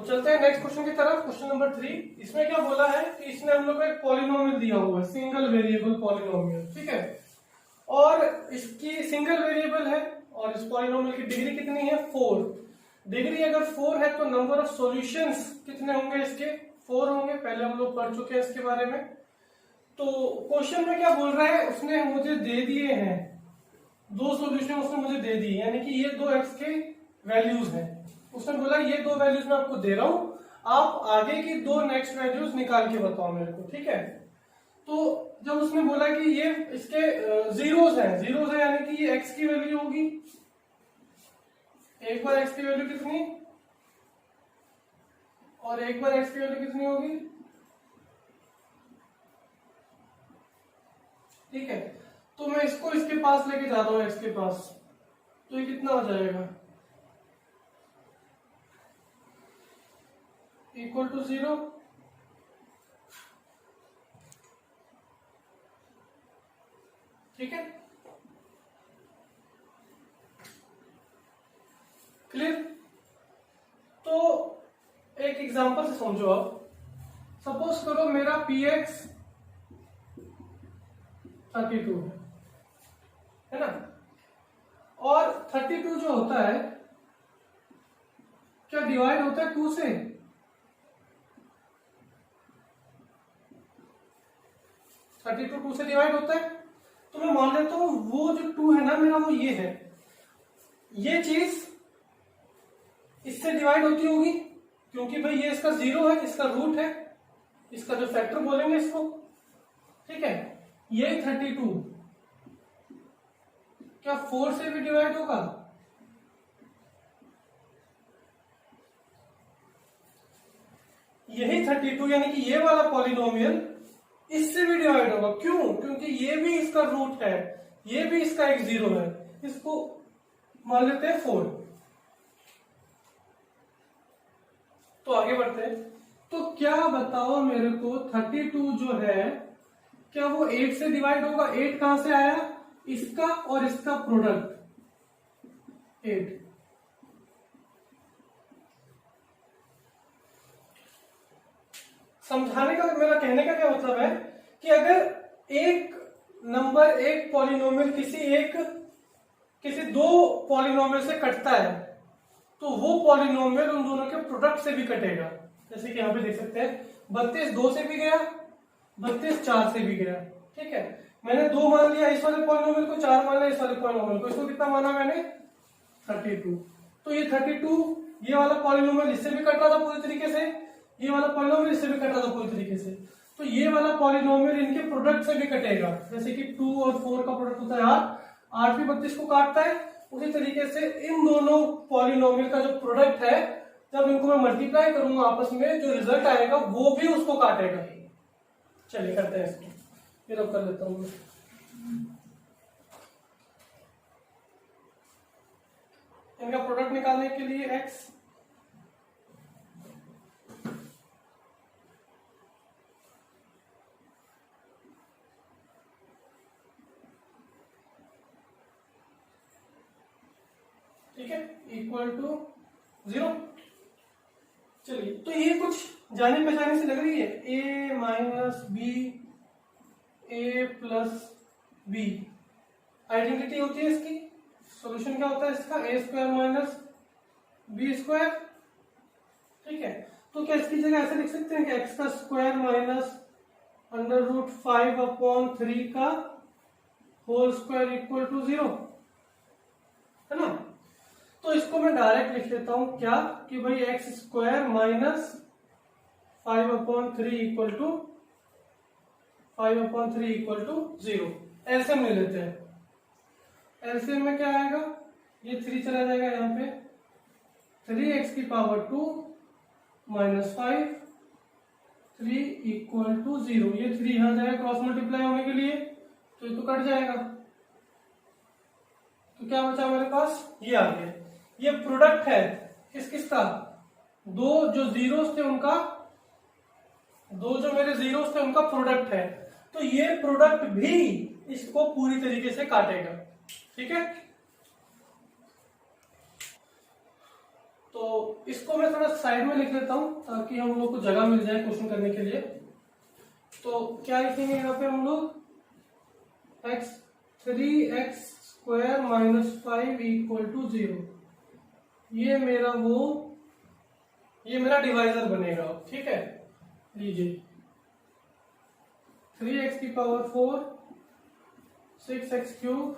तो चलते हैं नेक्स्ट क्वेश्चन की तरफ। क्वेश्चन नंबर 3, इसमें क्या बोला है कि इसने हम लोग को एक पॉलिनोमियल दिया हुआ है, सिंगल वेरिएबल पॉलिनोमियल, ठीक है। और इसकी सिंगल वेरिएबल है और इस पॉलिनोमियल की डिग्री कितनी है, 4। डिग्री अगर 4 है तो नंबर ऑफ सॉल्यूशंस कितने होंगे, इसके 4 होंगे। पहले हम लोग पढ़ चुके हैं इसके बारे में। तो क्वेश्चन में क्या बोल रहा है, उसने मुझे दे दिए हैं दो सॉल्यूशन, उसने मुझे दे दिए, यानी कि ये दो एक्स के वैल्यूज हैं। उसने बोला ये दो वैल्यूज मैं आपको दे रहा हूं, आप आगे की दो नेक्स्ट वैल्यूज निकाल के बताओ मेरे को, ठीक है। तो जब उसने बोला कि ये इसके जीरोस है यानी कि ये एक्स की वैल्यू होगी, एक बार एक्स की वैल्यू कितनी और एक बार एक्स की वैल्यू कितनी होगी, ठीक है। तो मैं इसको इसके पास लेके जा रहा हूं, एक्स के पास, तो ये कितना हो जाएगा, इक्वल टू 0। ठीक है, क्लियर। तो एक एग्जांपल से समझो आप। सपोज करो मेरा px 32 है ना, और 32 जो होता है क्या डिवाइड होता है 2 से, टू से डिवाइड होता है। तो मैं मान लेता हूं वो जो 2 है ना मेरा, वो ये है, ये चीज इससे डिवाइड होती होगी, क्योंकि भाई ये इसका 0 है, इसका रूट है, इसका जो फैक्टर बोलेंगे इसको, ठीक है। ये 32 क्या 4 से भी डिवाइड होगा, यही 32 यानी कि ये वाला पॉलिनोमियल इससे भी डिवाइड होगा। क्यों, क्योंकि ये भी इसका रूट है, ये भी इसका एक 0 है, इसको मान लेते हैं 4। तो आगे बढ़ते हैं। तो क्या बताओ मेरे को 32 जो है क्या वो 8 से डिवाइड होगा। 8 कहां से आया, इसका और इसका प्रोडक्ट 8। समझाने का मेरा कहने का क्या मतलब है कि अगर एक नंबर, एक पॉलिनोमियल किसी दो पॉलिनोमियल से कटता है तो वो पॉलिनोमियल उन दोनों के प्रोडक्ट से भी कटेगा। जैसे कि यहां पे देख सकते हैं 32 2 से भी गया, 32 4 से भी गया, ठीक है। मैंने 2 मान लिया इस वाले पॉलिनोमियल को, 4 मान लिया इस वाले पॉलिनोमियल को, इसको कितना माना मैंने 32। तो ये 32 ये वाला पॉलिनोमियल इससे भी कट रहा था पूरी तरीके से, ये वाला पॉलिनोमियल इससे भी कट रहा था पूरी तरीके से, तो ये वाला पॉलिनोमियल इनके प्रोडक्ट से भी कटेगा। जैसे कि 2 और 4 का प्रोडक्ट होता है 8, 8 भी 32 को काटता है, उसी तरीके से इन दोनों पॉलिनोमियल का जो प्रोडक्ट है, जब इनको मैं मल्टीप्लाई करूंगा आपस में, जो रिजल्ट आएगा वो भी उसको काटेगा। चलिए करते हैं इसको, फिर अब कर लेता हूं। इनका प्रोडक्ट निकालने के लिए x ठीक है इक्वल टू 0। चलिए, तो ये कुछ जाने पहचाने से लग रही है, a minus b a plus b identity होती है इसकी। सॉल्यूशन क्या होता है इसका, a square minus b square, ठीक है। तो क्या इसकी जगह ऐसे लिख सकते हैं कि एक्स का स्क्वायर माइनस √5/3 का होल स्क्वायर इक्वल टू 0, है ना। तो इसको मैं डायरेक्ट लिख लेता हूं क्या, कि भाई x square minus 5/3 equal to 0। LCM ले लेते हैं। एलसीएम में क्या आएगा, ये 3 चला जाएगा यहाँ पे, 3x की पावर 2 माइनस 5 3 इक्वल टू 0। ये 3 यहां जाएगा क्रॉस मल्टीप्लाई होने के लिए, तो ये तो कट जाएगा। तो क्या बचा मेरे पास, ये आ गया। ये प्रोडक्ट है किसका, दो जो जीरोस थे उनका, दो जो मेरे जीरोस थे उनका प्रोडक्ट है। तो ये प्रोडक्ट भी इसको पूरी तरीके से काटेगा, ठीक है। तो तो इसको मैं थोड़ा साइड में लिख लेता हूं ताकि हम लोग को जगह मिल जाए क्वेश्चन करने के लिए। तो क्या लिखेंगे यहाँ पे हम लोग x 3x square minus 5 equal to 0। ये मेरा डिवाइजर बनेगा। ठीक है, लीजिए 3x की पावर 4 6x क्यूब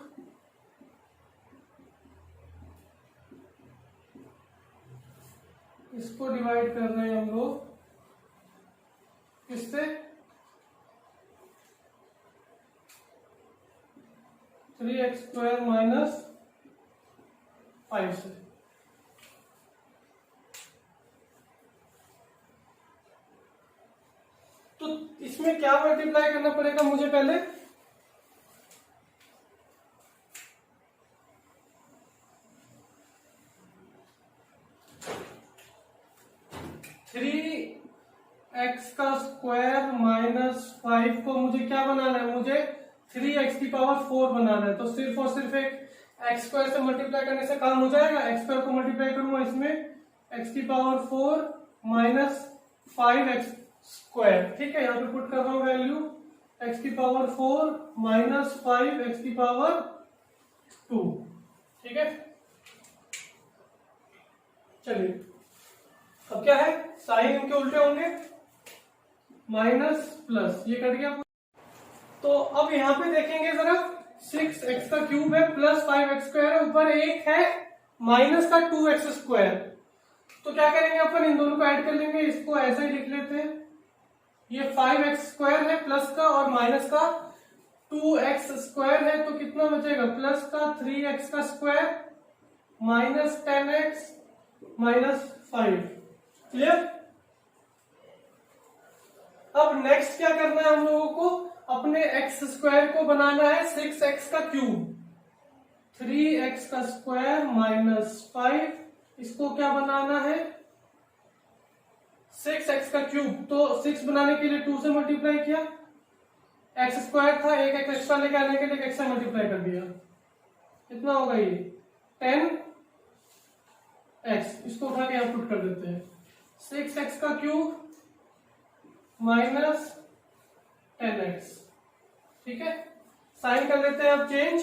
इसको डिवाइड कर रहे हैं हम लोग किससे, 3x स्क्वायर माइनस 5 से। तो इसमें क्या मल्टीप्लाई करना पड़ेगा मुझे पहले, एक्स का स्क्वायर माइनस 5 को मुझे क्या बनाना है, मुझे 3x की पावर 4 बनाना है। तो सिर्फ और सिर्फ एक एक्स स्क्वायर से मल्टीप्लाई करने से काम हो जाएगा। एक्स स्क्वायर को मल्टीप्लाई करूंगा इसमें x की पावर 4 माइनस 5x स्क्वायर। ठीक है, यहाँ पे पुट कर रहा हूं वैल्यू x की पावर 4 माइनस 5x की पावर 2। ठीक है, चलिए अब क्या है, साइन इनके उल्टे होंगे, माइनस प्लस, ये कट गया। तो अब यहाँ पे देखेंगे जरा, 6x का क्यूब है प्लस 5x स्क्वायर है, ऊपर एक है माइनस का 2x स्क्वायर। तो क्या करेंगे अपन, इन दोनों को ऐड कर लेंगे, इसको ऐसे ही लिख लेते हैं। ये 5x स्क्वायर है प्लस का और माइनस का 2x स्क्वायर है, तो कितना बचेगा, प्लस का 3x का square minus 10x minus 5। Clear. अब नेक्स्ट क्या करना है हम लोगों को, अपने x स्क्वायर को बनाना है 6x का क्यूब, 3x का स्क्वायर माइनस 5, इसको क्या बनाना है 6x का क्यूब। तो 6 बनाने के लिए 2 से मल्टीप्लाई किया, x स्क्वायर था, एक x एक्स्ट्रा लेके आने के लिए x से मल्टीप्लाई कर दिया, कितना होगा ये 10x। इसको उठा के यहां पुट कर देते हैं, 6x का क्यूब माइनस 10x। ठीक है, साइन कर लेते हैं अब चेंज,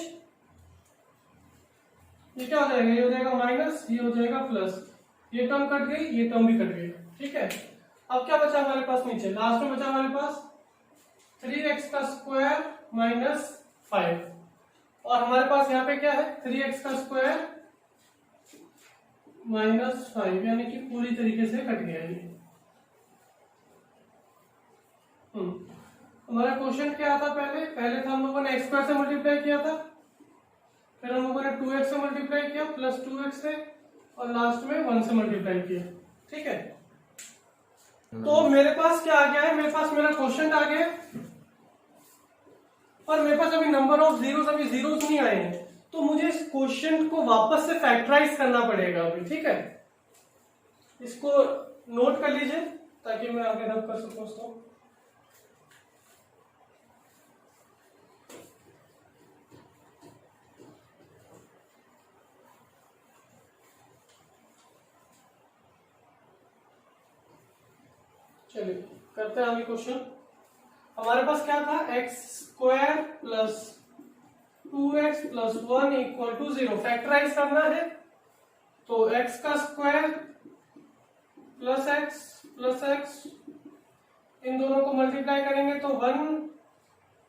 ये क्या हो जाएगा, ये हो जाएगा माइनस, ये हो जाएगा प्लस, ये टर्म कट गई, ये टर्म भी कट गई। ठीक है, अब क्या बचा हमारे पास, नीचे लास्ट में बचा हमारे पास 3x का स्क्वायर माइनस 5, और हमारे पास यहाँ पे क्या है 3x का स्क्वायर माइनस 5, यानी कि पूरी तरीके से कट गया ये। हमारा क्वेश्चन क्या था, पहले था हम लोगों ने एक्स स्क्वायर से मल्टीप्लाई किया था, फिर हम लोगों ने 2x से मल्टीप्लाई किया प्लस 2x से, और लास्ट में 1 से मल्टीप्लाई किया। ठीक है, तो मेरे पास क्या आ गया है, मेरे पास मेरा क्वेश्चन आ गया, पर मेरे पास अभी नंबर ऑफ जीरोस, अभी जीरोस नहीं आए हैं, तो मुझे इस क्वेश्चन को वापस से फैक्टराइज करना पड़ेगा अभी। ठीक है, इसको नोट कर लीजिए ताकि मैं आगे रब कर सकूं उसको। चलिए करते हैं आगे क्वेश्चन। हमारे पास क्या था, x square plus 2x plus 1 equal to 0। Factorise करना है तो x का स्क्वायर प्लस x इन दोनों को मल्टीप्लाई करेंगे तो 1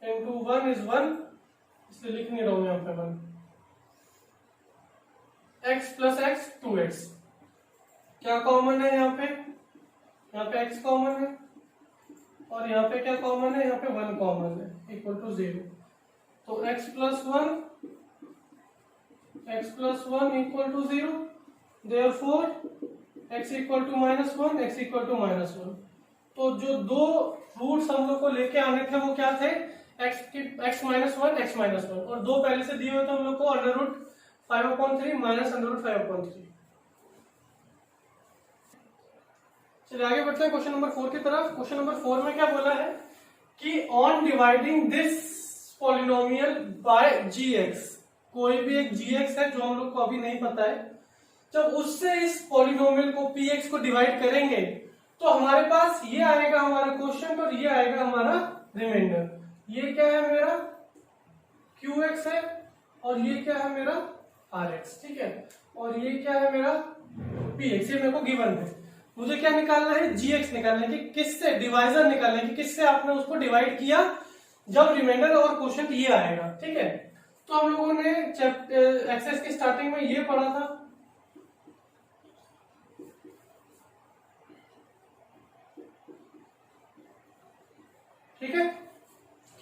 इंटू 1 इज 1, इसलिए लिख नहीं रहा हूं यहां पे 1। x प्लस x 2x, क्या कॉमन है यहाँ पे x कॉमन है, और यहाँ पे क्या कॉमन है, यहाँ पे 1 कॉमन है, इक्वल टू 0। तो x plus 1 equal to 0, therefore x equal to -1, x equal to -1। तो जो दो रूट्स हम लोग को लेके आने थे वो क्या थे, x -1, और दो पहले से दिए हुए थे हम लोग को, √5/3 माइनस √5/3। चलिए आगे बढ़ते हैं क्वेश्चन नंबर 4 की तरफ। क्वेश्चन नंबर 4 में क्या बोला है कि on dividing this polynomial bye gx, कोई भी एक gx है जो हम लोग को अभी नहीं पता है, जब उससे इस पॉलिनोमियल को px को डिवाइड करेंगे तो हमारे पास ये आएगा हमारा क्वेश्चन और ये आएगा हमारा रिमाइंडर। ये क्या है मेरा qx है और ये क्या है मेरा rx, ठीक है, और ये क्या है मेरा px, ये मेरे को गिवन है। मुझे क्या निकालना है, gx निकालना है कि किससे डिवाइजर निकालना है कि किससे आपने उसको डिवाइड किया जब रिमाइंडर और क्वोशिएंट ये आएगा, ठीक है। तो हम लोगों ने एक्सरसाइज की स्टार्टिंग में ये पढ़ा था, ठीक है,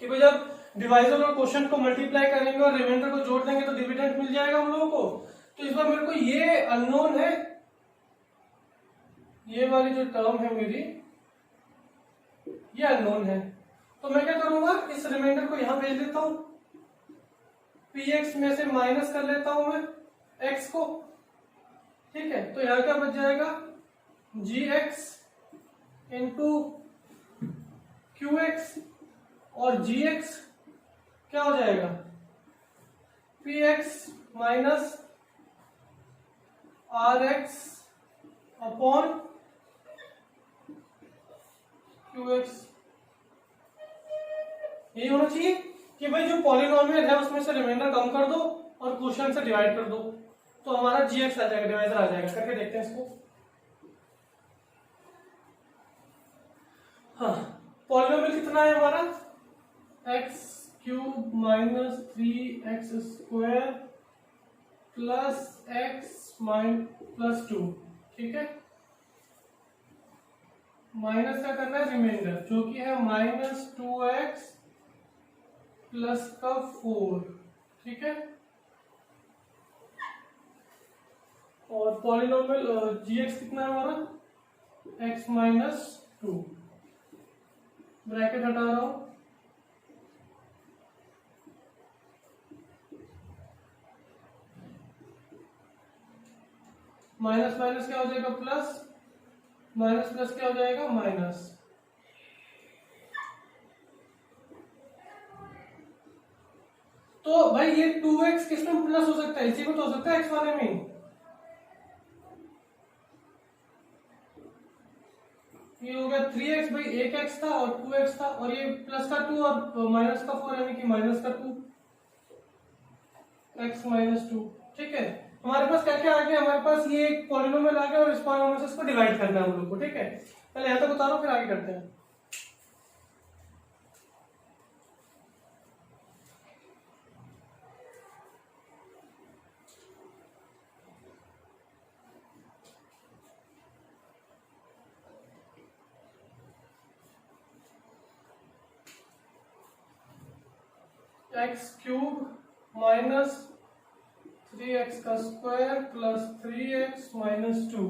कि भाई जब डिवाइजर और क्वोशिएंट को मल्टीप्लाई करेंगे और रिमाइंडर को जोड़ देंगे तो डिविडेंड मिल जाएगा हम लोगों को। तो इस बार मेरे को ये अननोन है, ये वाली जो टर्म है मेरी ये अननोन है, तो मैं क्या करूंगा, इस रिमाइंडर को यहां भेज देता हूं, px में से माइनस कर लेता हूं मैं x को, ठीक है। तो यहां क्या बच जाएगा, gx इंटू qx और gx क्या हो जाएगा, px minus rx upon qx। यही होना चाहिए कि भाई जो पॉलिनोमियल है उसमें से रिमाइंडर कम कर दो और क्वोशिएंट से डिवाइड कर दो तो हमारा gx आ जाएगा, डिवाइजर आ जाएगा। करके देखते हैं इसको। हाँ, पॉलिनोमियल कितना है हमारा, x cube minus 3x square plus x plus 2, ठीक है। माइनस क्या करना है, रिमाइंडर जो कि है माइनस 2x प्लस का 4, ठीक है। और पॉलिनोमियल gx कितना है हमारा, x माइनस 2, ब्रैकेट हटा रहा हूं, माइनस माइनस क्या हो जाएगा प्लस, माइनस प्लस क्या हो जाएगा माइनस। तो भाई ये 2x किसमें प्लस हो सकता है, इसी को तो हो सकता है x वाले में। ये हो गया 3x, भाई एक x था और 2x था और ये प्लस का 2 और माइनस का 4 यानी कि माइनस का 2, x माइनस 2, ठीक है। हमारे पास क्या क्या आ गया, हमारे पास ये एक पॉलिनोमियल आ गया और इस पॉलिनोमियल से इसको डिवाइड करना है हम लोग को, ठीक है। पहले यहां तक उतारो फिर आगे करते हैं। एक्स क्यूब माइनस 3x का square plus 3x minus 2,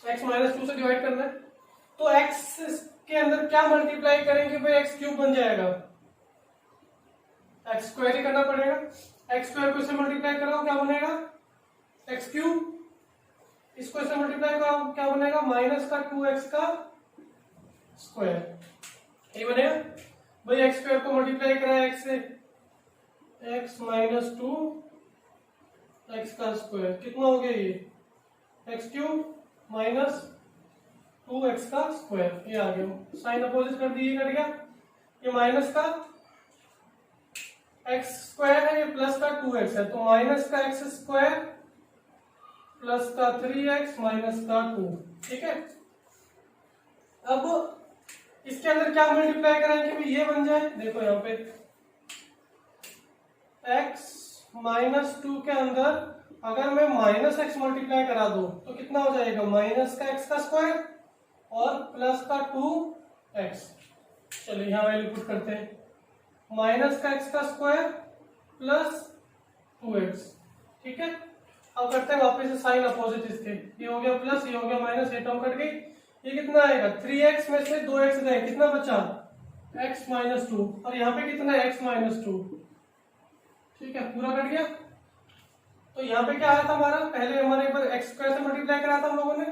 x minus 2 से डिवाइड करना है। तो x के अंदर क्या मल्टीप्लाई करेंगे भाई, एक्स क्यूब बन जाएगा, एक्स स्क्वायर ही करना पड़ेगा। एक्स स्क्वायर को इससे मल्टीप्लाई करो क्या बनेगा, एक्स क्यूब, इसको इससे मल्टीप्लाई करो क्या बनेगा, माइनस का 2x का स्क्वायर, ये बनेगा। भाई एक्स स्क्वायर को मल्टीप्लाई करा है एक्स से, एक्स माइनस 2 एक्स का स्क्वायर कितना हो गया, ये एक्स क्यूब माइनस 2x का स्क्वायर, ये आ गया। साइन अपोजिट कर दिए, कट गया। ये माइनस का एक्स स्क्वायर है, ये प्लस का 2x है, तो माइनस का एक्स स्क्वायर प्लस का 3x माइनस का 2, ठीक है। अब इसके अंदर क्या मल्टीप्लाई कराएं कि भाई ये बन जाए, देखो यहाँ पे x माइनस 2 के अंदर अगर मैं माइनस एक्स मल्टीप्लाई करा दूं तो कितना हो जाएगा, माइनस का एक्स का स्क्वायर और प्लस का 2x। चलिए यहाँ वैल्यू पुट करते हैं, माइनस का एक्स का स्क्वायर प्लस 2x, ठीक है। अब करते हैं वापस से साइन अपोजिट इसके, ये हो गया प्लस, ये हो गया माइनस, ये टर्म कट गई। ये कितना आएगा, 3x में से 2x गए, कितना बचा, x माइनस 2, और यहाँ पे कितना है, x माइनस 2, ठीक है, पूरा कट गया। तो यहाँ पे क्या आया था हमारा, पहले हमारे एक बार एक्स स्क्वायर से मल्टीप्लाई कराया था हम लोगों ने,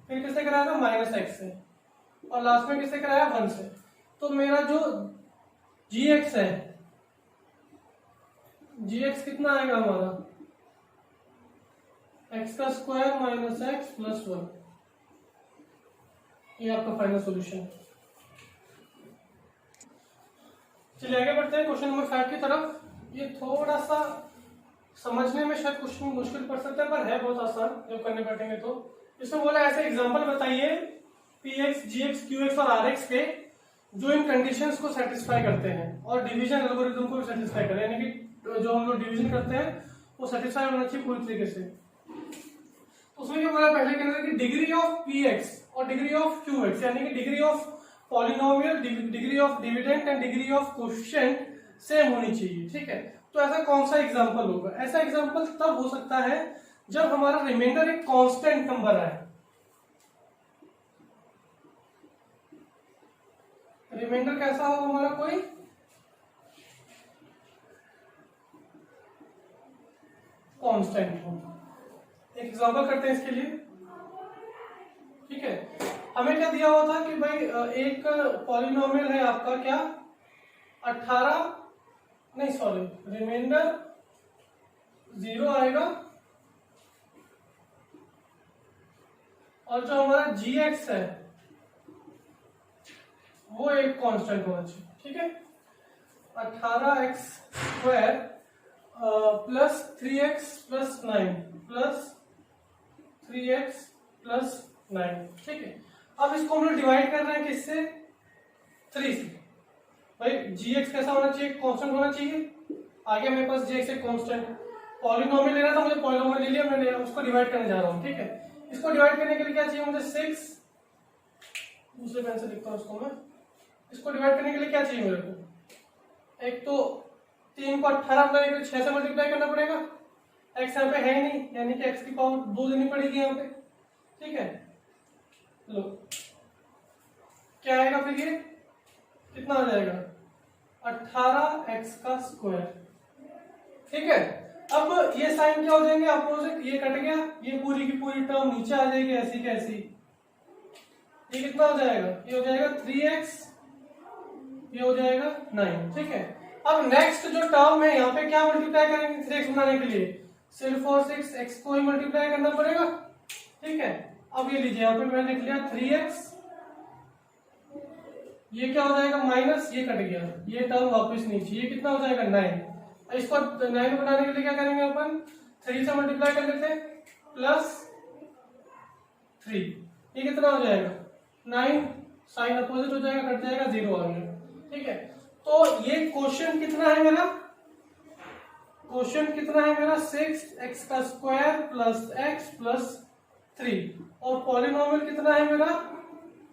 फिर किससे कराया था, माइनस एक्स से, और लास्ट में किससे कराया, 1 से। तो मेरा जो जी एक्स है, जी एक्स कितना आएगा हमारा, एक्स का स्क्वायर माइनस एक्स प्लस 1। ये आपका फाइनल सॉल्यूशन। चलिए आगे बढ़ते हैं क्वेश्चन नंबर 5 की तरफ। ये थोड़ा सा समझने में शायद क्वेश्चन मुश्किल पड़ सकता है, पर है बहुत आसान जब करने बैठेंगे तो। इसमें बोला ऐसे एग्जांपल बताइए पी एक्स, जी एक्स, क्यू एक्स और आर एक्स के जो इन कंडीशंस को सेटिस्फाई करते हैं और डिवीजन एल्गोरिथम को सेटिस्फाई करें, यानी कि जो हम लोग डिवीजन करते हैं वो सेटिस्फाई होना चाहिए पूरी तरीके से। तो उसमें क्या बोला पहले कहना है कि डिग्री ऑफ पी एक्स और डिग्री ऑफ क्यू एक्स, यानी कि degree of polynomial, degree of dividend and degree of coefficient same होनी चाहिए। ठीक है, तो ऐसा कौन सा एग्जांपल होगा? ऐसा एग्जांपल तब हो सकता है जब हमारा रिमाइंडर एक कांस्टेंट नंबर आए। रिमाइंडर कैसा हो हमारा, कोई कांस्टेंट हो। एक एग्जांपल करते हैं इसके लिए। ठीक है, हमें क्या दिया हुआ था कि भाई एक पॉलिनोमियल है आपका क्या 18, नहीं सॉरी, रिमाइंडर 0 आएगा और जो हमारा जी एक्स है वो एक कांस्टेंट होना चाहिए। ठीक है, 18x square plus 3x plus 9 plus 3x plus 9। ठीक है, अब इसको हम लोग डिवाइड कर रहे हैं किससे, 3 से। भाई जी एक्स कैसा होना चाहिए, कांस्टेंट होना चाहिए। आगे मेरे पास जी एक्स एक कांस्टेंट, पॉलिनोमियल लेना था मुझे, पॉलिनोमियल ले लिया मैंने, उसको डिवाइड करने जा रहा हूँ। ठीक है, इसको डिवाइड करने के लिए क्या चाहिए मुझे, 6, दूसरे पेन से लिखता हूँ इसको मैं। इसको डिवाइड करने के लिए क्या चाहिए मेरे को, एक तो 3 को 18 बनाने के लिए 6 से मल्टीप्लाई करना पड़ेगा। एक्स यहाँ पे है ही नहीं, यानी कि एक्स की पावर 2 देनी पड़ेगी यहाँ पे। ठीक है, लो क्या आएगा फिर, ये कितना आ जाएगा 18x का स्क्वायर। ठीक है, अब ये साइन क्या हो जाएंगे अपोजिट, ये कट गया, ये पूरी की पूरी टर्म नीचे आ जाएगी ऐसी कैसी। ये कितना हो जाएगा, ये हो जाएगा 3x, ये हो जाएगा 9। ठीक है, अब नेक्स्ट जो टर्म है यहाँ पे क्या मल्टीप्लाई करेंगे 3x बनाने के लिए, सिर्फ और 6x को ही मल्टीप्लाई करना पड़ेगा। ठीक है, अब ये लीजिए यहाँ पे मैंने लिख लिया 3x, ये क्या हो जाएगा माइनस, ये कट गया, ये टर्म वापस नीचे, ये कितना हो जाएगा 9। इसको 9 बनाने के लिए क्या करेंगे अपन, 3 से मल्टीप्लाई कर लेते हैं प्लस 3, ये कितना हो जाएगा 9, साइन अपोजिट हो जाएगा, कट जाएगा, 0 आ गया। ठीक है, तो ये क्वेश्चन कितना है मेरा, क्वेश्चन कितना है मेरा 6x का स्क्वायर प्लस x प्लस 3, और पॉलिनोमियल कितना है मेरा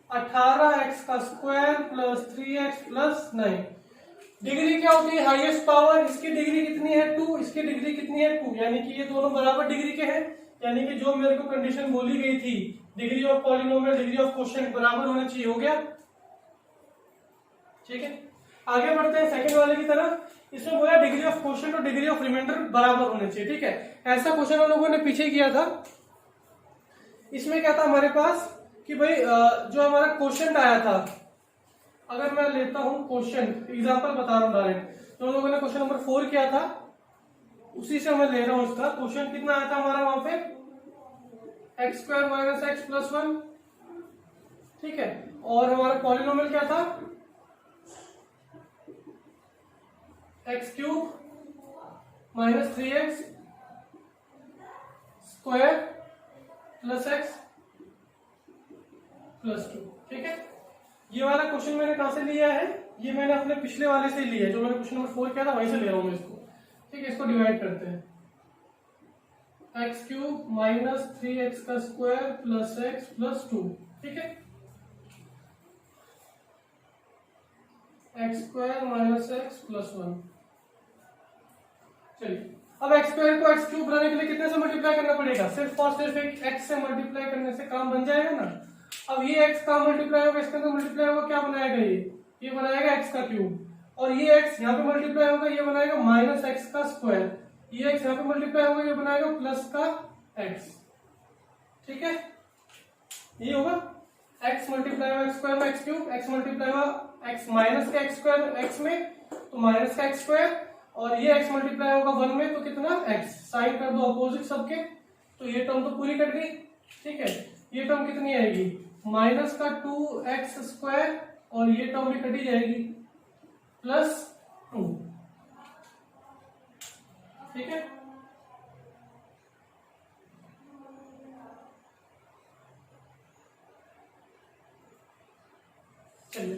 18x का square plus 3x plus 9। Degree क्या होती है, हाईएस्ट पावर, इसकी डिग्री कितनी है 2, इसकी डिग्री कितनी है 2, यानी कि ये दोनों बराबर डिग्री के हैं। यानी कि जो मेरे को कंडीशन बोली गई थी degree of polynomial degree of quotient बराबर होना चाहिए, हो गया। ठीक है, आगे बढ़ते हैं सेकंड वाले की तरफ। इसमें बोला डिग्री ऑफ क्वोशिएंट और डिग्री ऑफ रिमाइंडर बराबर होने चाहिए। ठीक है, ऐसा क्वेश्चन हम लोगों ने पीछे किया था। इसमें क्या था हमारे पास कि भाई जो हमारा क्वोशिएंट आया था, अगर मैं लेता हूं क्वोशिएंट, एग्जांपल बता रहा हूं डायरेक्ट, जो हम लोगों ने क्वेश्चन नंबर 4 किया था उसी से मैं ले रहा हूं। इसका क्वोशिएंट कितना आया था हमारा वहां पे, x square minus x plus 1। ठीक है, और हमारा पॉलिनोमियल क्या था, x cube minus 3x square plus x plus 2। ठीक है, ये वाला क्वेश्चन मैंने कहां से लिया है, ये मैंने अपने पिछले वाले से लिया है, जो मैंने क्वेश्चन नंबर 4 किया था वहीं से ले रहा हूं मैं इसको। ठीक है, इसको डिवाइड करते हैं, एक्स क्यूब माइनस 3x का स्क्वायर प्लस एक्स प्लस 2। ठीक है, x square minus x plus 1। चलिए, अब एक्स स्क्वायर को एक्स क्यूब बनाने के लिए कितने से मल्टीप्लाई करना पड़ेगा, सिर्फ और सिर्फ एक एक्स से मल्टीप्लाई करने से काम बन जाएगा ना। अब ये एक्स का मल्टीप्लाई होगा, इसके अंदर मल्टीप्लाई होगा, क्या बनाएगा ये बनाएगा एक्स का क्यूब, और ये एक्स यहाँ पे मल्टीप्लाई होगा, ये बनाएगा माइनस एक्स का स्क्वायर, ये एक्स यहाँ पे मल्टीप्लाई होगा, ये बनाएगा प्लस का एक्स। ठीक है, ये होगा एक्स मल्टीप्लाई हुआ एक्स स्क्वायर में एक्स क्यूब, एक्स मल्टीप्लाई हुआ एक्स माइनस का एक्स स्क्वायर एक्स में, तो माइनस का एक्स स्क्वायर, और ये x मल्टीप्लाई होगा 1 में तो कितना x, साइन कर दो अपोजिट सबके, तो ये टर्म तो पूरी कट गई। ठीक है, ये टर्म कितनी आएगी, माइनस का 2x स्क्वायर, और ये टर्म भी कटी जाएगी प्लस 2। ठीक है, चलिए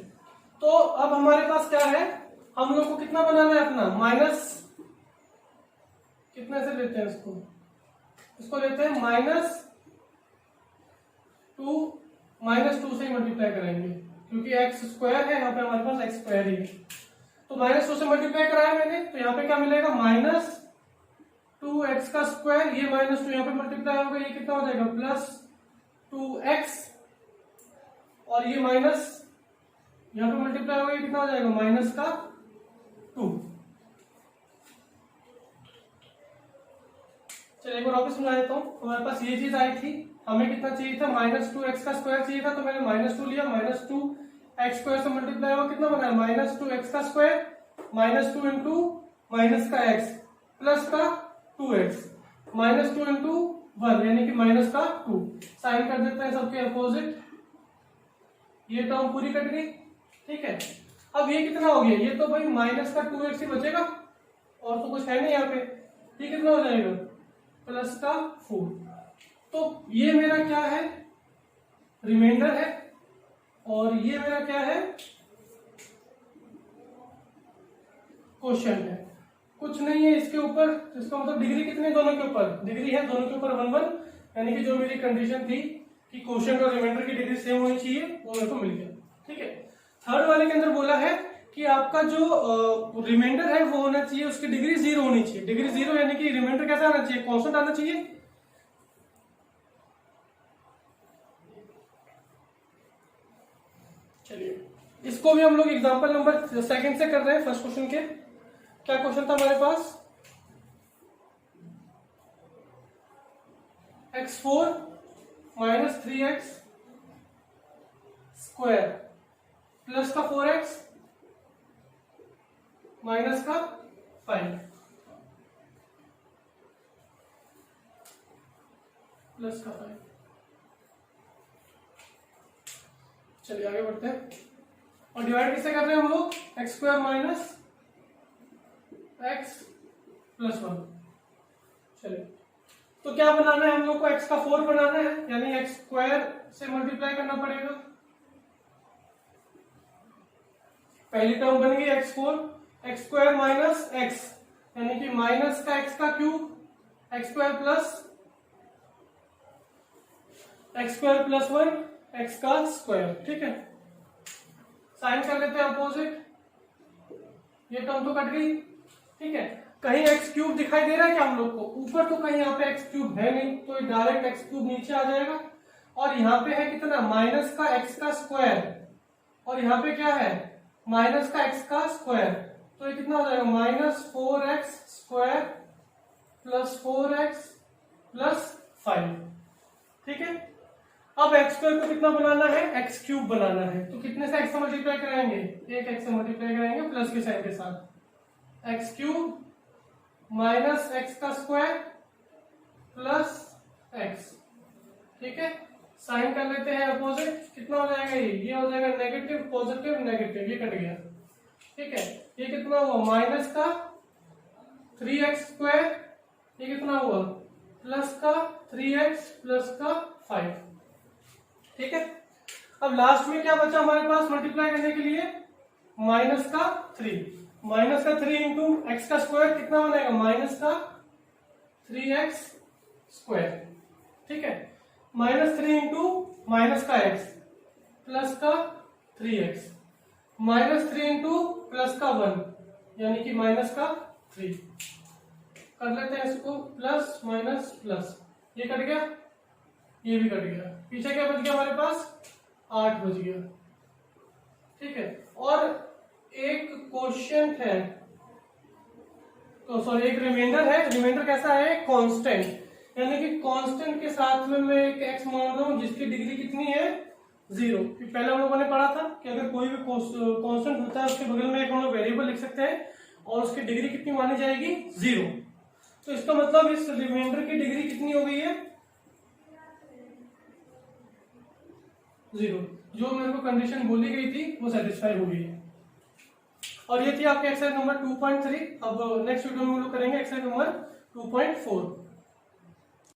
तो अब हमारे पास क्या है, हम लोग को कितना बनाना है अपना, माइनस कितने से लेते हैं इसको लेते हैं -2 से मल्टीप्लाई करेंगे, क्योंकि एक्स स्क्वायर है यहाँ पे हमारे पास, एक्स स्क्वायर ही है, तो -2 से मल्टीप्लाई कराया मैंने, तो यहाँ पे क्या मिलेगा, -2x का स्क्वायर, ये -2 यहाँ पे मल्टीप्लाई होगा, ये कितना हो जाएगा +2x, और ये माइनस यहाँ पे मल्टीप्लाई होगा, ये कितना हो जाएगा -2। चलिए एक बार वापस समझा देता हूँ। हमारे पास ये चीज आई थी, हमें कितना चाहिए था, -2x का स्क्वायर चाहिए था, तो मैंने -2 लिया, -2x स्क्वायर से मल्टीप्लाई हुआ, कितना बना, -2x का स्क्वायर, -2 इंटू माइनस का x प्लस का 2x, -2 इंटू 1 यानी कि -2, साइन कर देते हैं सबके अपोजिट, ये टर्म पूरी कट गई। ठीक है, अब ये कितना हो गया, ये तो भाई -2x ही बचेगा, और तो कुछ है नहीं यहाँ पे, ये कितना हो जाएगा +4। तो ये मेरा क्या है, रिमाइंडर है, और ये मेरा क्या है, क्वोशिएंट है, कुछ नहीं है इसके ऊपर, इसका मतलब डिग्री कितनी दोनों के ऊपर, डिग्री है दोनों के ऊपर 1 1, यानी कि जो मेरी कंडीशन थी कि क्वोशिएंट और रिमाइंडर की डिग्री सेम होनी चाहिए, वो मेरे को मिल गया। ठीक है, थर्ड वाले के अंदर बोला है कि आपका जो रिमाइंडर है वो होना चाहिए, उसकी डिग्री 0 होनी चाहिए, डिग्री 0 यानी कि रिमाइंडर कैसा आना चाहिए, कांस्टेंट आना चाहिए। चलिए इसको भी हम लोग एग्जांपल नंबर सेकंड से कर रहे हैं, फर्स्ट क्वेश्चन के। क्या क्वेश्चन था हमारे पास, x4 - 3x स्क्वायर प्लस का 4x माइनस का 5 प्लस का 5। चलिए आगे बढ़ते हैं, और डिवाइड किससे कर रहे हैं हम लोग, x² माइनस x प्लस 1। चलिए तो क्या बनाना है हम लोग को, x का 4 बनाना है, यानी x² से मल्टीप्लाई करना पड़ेगा। पहली टर्म बन गई x4, x² माइनस x, यानी कि माइनस का x का क्यूब, x² प्लस 1 x का स्क्वायर। ठीक है, साइन कर लेते हैं अपोजिट, ये टर्म तो कट गई। ठीक है, कहीं x क्यूब दिखाई दे रहा है क्या हम लोग को, ऊपर तो कहीं यहाँ पे x क्यूब है नहीं, तो डायरेक्ट x क्यूब नीचे आ जाएगा, और यहाँ पे है कितना, माइनस का x का स्क्वायर, और यहाँ पे क्या है, माइनस का x का स्क्वायर, तो ये कितना हो जाएगा, -4x square plus 4x plus 5। ठीक है, अब x² को कितना बनाना है, x क्यूब बनाना है, तो कितने से x से मल्टीप्लाई कराएंगे, एक x से मल्टीप्लाई कराएंगे प्लस के साइन के साथ, x³ माइनस x का स्क्वायर प्लस x। ठीक है, साइन कर लेते हैं अपोजिट, कितना हो जाएगा, ये हो जाएगा नेगेटिव पॉजिटिव नेगेटिव, ये कट गया। ठीक है, ये कितना हुआ, माइनस का 3x स्क्वायर, ये कितना हुआ, प्लस का 3x प्लस का 5। ठीक है, अब लास्ट में क्या बचा हमारे पास मल्टीप्लाई करने के लिए, माइनस का 3 इंटू एक्स का स्क्वायर कितना बनेगा, माइनस का 3x स्क्वायर। ठीक है, -3 इंटू माइनस का x प्लस का 3x, -3 इंटू प्लस का 1 यानी कि माइनस का 3। कर लेते हैं इसको, प्लस माइनस प्लस, ये कट गया, ये भी कट गया, पीछे क्या बच गया हमारे पास, 8 बच गया। ठीक है, और एक क्वोशिएंट है, तो सॉरी एक रिमाइंडर है, रिमाइंडर कैसा है, कांस्टेंट, यानी कि कांस्टेंट के साथ में मैं एक x मान रहा हूं जिसकी डिग्री कितनी है 0। पहले हम लोगों ने पढ़ा था कि अगर कोई भी कांस्टेंट होता है उसके बगल में एक हम लोग वेरिएबल लिख सकते हैं और उसकी डिग्री कितनी मानी जाएगी 0। तो इसका मतलब इस रिमाइंडर की डिग्री कितनी हो गई है 0। जो मेरे को कंडीशन बोली गई थी वो सेटिस्फाई हो गई है। और ये थी आपकी एक्सरसाइज नंबर 2.3। अब नेक्स्ट वीडियो में हम लोग करेंगे एक्सरसाइज नंबर 2.4।